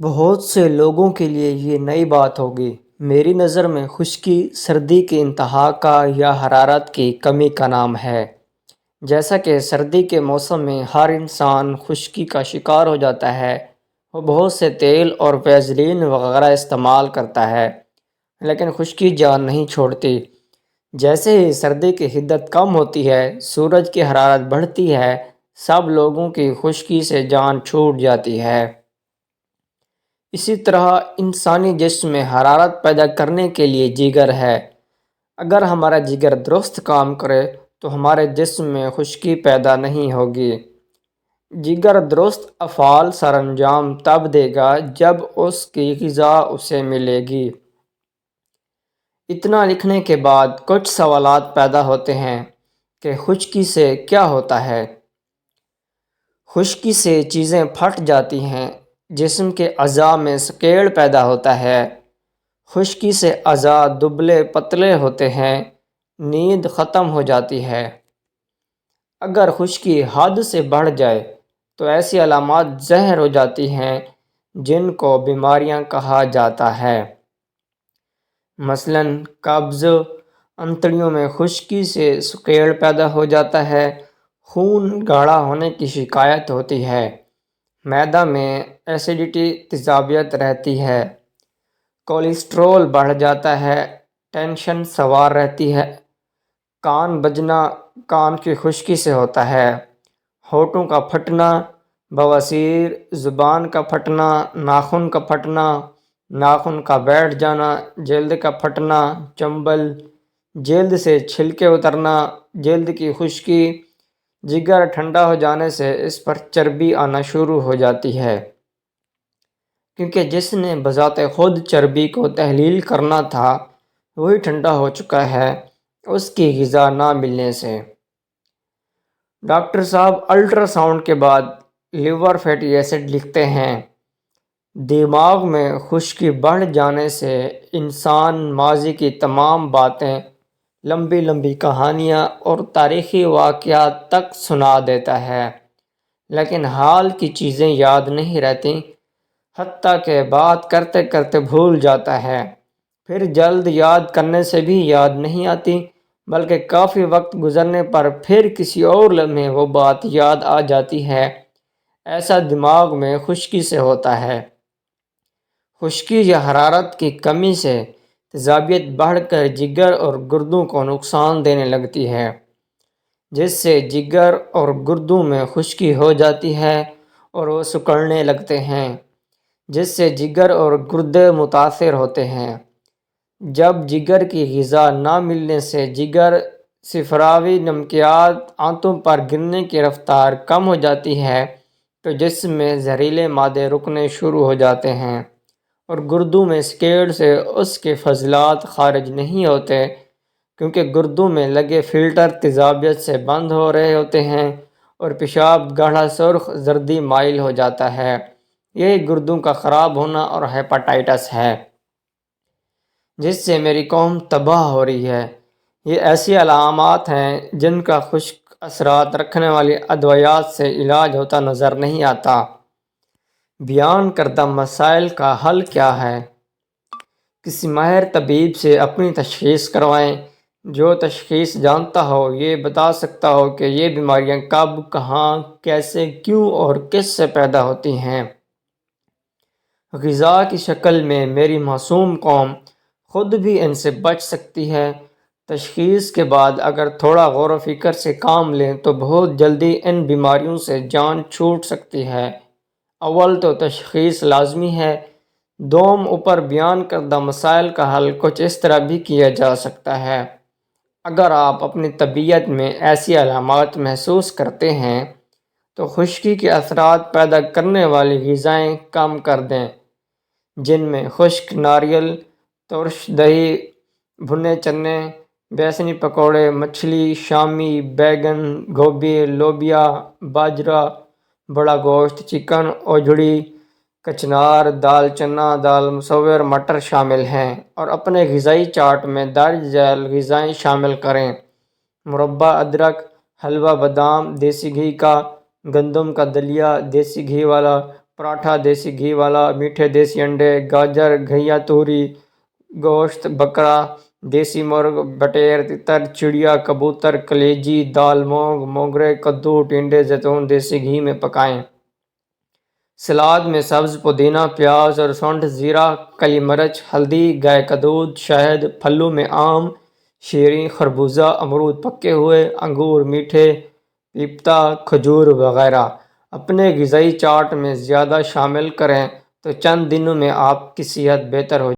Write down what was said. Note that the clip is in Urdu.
بہت سے لوگوں کے لیے یہ نئی بات ہوگی۔ میری نظر میں خشکی سردی کی انتہا کا یا حرارت کی کمی کا نام ہے۔ جیسا کہ سردی کے موسم میں ہر انسان خشکی کا شکار ہو جاتا ہے، وہ بہت سے تیل اور ویزلین وغیرہ استعمال کرتا ہے، لیکن خشکی جان نہیں چھوڑتی۔ جیسے ہی سردی کی حدت کم ہوتی ہے، سورج کی حرارت بڑھتی ہے، سب لوگوں کی خشکی سے جان چھوٹ جاتی ہے۔ اسی طرح انسانی جسم میں حرارت پیدا کرنے کے لیے جگر ہے۔ اگر ہمارا جگر درست کام کرے تو ہمارے جسم میں خشکی پیدا نہیں ہوگی۔ جگر درست افعال سر انجام تب دے گا جب اس کی غذا اسے ملے گی۔ اتنا لکھنے کے بعد کچھ سوالات پیدا ہوتے ہیں کہ خشکی سے کیا ہوتا ہے؟ خشکی سے چیزیں پھٹ جاتی ہیں، جسم کے اعضاء میں سکیڑ پیدا ہوتا ہے۔ خشکی سے اعضاء دبلے پتلے ہوتے ہیں، نیند ختم ہو جاتی ہے۔ اگر خشکی حد سے بڑھ جائے تو ایسی علامات ظاہر ہو جاتی ہیں جن کو بیماریاں کہا جاتا ہے۔ مثلاً قبض، انتڑیوں میں خشکی سے سکیڑ پیدا ہو جاتا ہے، خون گاڑھا ہونے کی شکایت ہوتی ہے، معدہ میں ایسیڈیٹی تیزابیت رہتی ہے، کولیسٹرول بڑھ جاتا ہے، ٹینشن سوار رہتی ہے، کان بجنا کان کی خشکی سے ہوتا ہے، ہونٹوں کا پھٹنا، بواسیر، زبان کا پھٹنا، ناخن کا پھٹنا، ناخن کا بیٹھ جانا، جلد کا پھٹنا، چنبل، جلد سے چھلکے اترنا، جلد کی خشکی، جگر ٹھنڈا ہو جانے سے اس پر چربی آنا شروع ہو جاتی ہے، کیونکہ جس نے بذات خود چربی کو تحلیل کرنا تھا وہی ٹھنڈا ہو چکا ہے اس کی غذا نہ ملنے سے۔ ڈاکٹر صاحب الٹرا ساؤنڈ کے بعد لیور فیٹی ایسڈ لکھتے ہیں۔ دماغ میں خشکی بڑھ جانے سے انسان ماضی کی تمام باتیں، لمبی لمبی کہانیاں اور تاریخی واقعات تک سنا دیتا ہے، لیکن حال کی چیزیں یاد نہیں رہتی، حتیٰ کہ بات کرتے کرتے بھول جاتا ہے، پھر جلد یاد کرنے سے بھی یاد نہیں آتی، بلکہ کافی وقت گزرنے پر پھر کسی اور لمحے وہ بات یاد آ جاتی ہے۔ ایسا دماغ میں خشکی سے ہوتا ہے۔ خشکی یا حرارت کی کمی سے تیزابیت بڑھ کر جگر اور گردوں کو نقصان دینے لگتی ہے، جس سے جگر اور گردوں میں خشکی ہو جاتی ہے اور وہ سکڑنے لگتے ہیں، جس سے جگر اور گردے متاثر ہوتے ہیں۔ جب جگر کی غذا نہ ملنے سے جگر صفراوی نمکیات آنتوں پر گرنے کی رفتار کم ہو جاتی ہے تو جسم میں زہریلے مادے رکنے شروع ہو جاتے ہیں اور گردوں میں سکیڑ سے اس کے فضلات خارج نہیں ہوتے، کیونکہ گردوں میں لگے فلٹر تیزابیت سے بند ہو رہے ہوتے ہیں اور پیشاب گاڑھا سرخ زردی مائل ہو جاتا ہے۔ یہی گردوں کا خراب ہونا اور ہیپاٹائٹس ہے جس سے میری قوم تباہ ہو رہی ہے۔ یہ ایسی علامات ہیں جن کا خشک اثرات رکھنے والی ادویات سے علاج ہوتا نظر نہیں آتا۔ بیان کردہ مسائل کا حل کیا ہے؟ کسی ماہر طبیب سے اپنی تشخیص کروائیں۔ جو تشخیص جانتا ہو، یہ بتا سکتا ہو کہ یہ بیماریاں کب، کہاں، کیسے، کیوں اور کس سے پیدا ہوتی ہیں۔ غذا کی شکل میں میری معصوم قوم خود بھی ان سے بچ سکتی ہے۔ تشخیص کے بعد اگر تھوڑا غور و فکر سے کام لیں تو بہت جلدی ان بیماریوں سے جان چھوٹ سکتی ہے۔ اول تو تشخیص لازمی ہے۔ دوم، اوپر بیان کردہ مسائل کا حل کچھ اس طرح بھی کیا جا سکتا ہے۔ اگر آپ اپنی طبیعت میں ایسی علامات محسوس کرتے ہیں تو خشکی کے اثرات پیدا کرنے والی غذائیں کم کر دیں، جن میں خشک ناریل، ترش دہی، بھنے چنے، بیسنی پکوڑے، مچھلی، شامی، بیگن، گوبھی، لوبیا، باجرہ، بڑا گوشت، چکن، اوجڑی، کچنار، دال چنا، دال مسور، مٹر شامل ہیں، اور اپنے غذائی چارٹ میں درج ذیل غذائیں شامل کریں: مربى ادرک، حلوہ بادام دیسی گھی کا، گندم کا دلیا دیسی گھی والا، پراٹھا دیسی گھی والا، میٹھے دیسی انڈے، گاجر، گھیا توری، گوشت بکرا، دیسی مرغ، بٹیر، تتر، چڑیا، کبوتر، کلیجی، دال مونگ، موگرے، کدو، ٹنڈے، زیتون دیسی گھی میں پکائیں۔ سلاد میں سبز پودینہ، پیاز اور سونٹھ، زیرہ، کلی مرچ، ہلدی، گائے کا دودھ، شہد۔ پھلوں میں آم، شیریں، خربوزہ، امرود پکے ہوئے، انگور میٹھے، پیپتا، کھجور وغیرہ اپنے غذائی چارٹ میں زیادہ شامل کریں تو چند دنوں میں آپ کی صحت بہتر ہو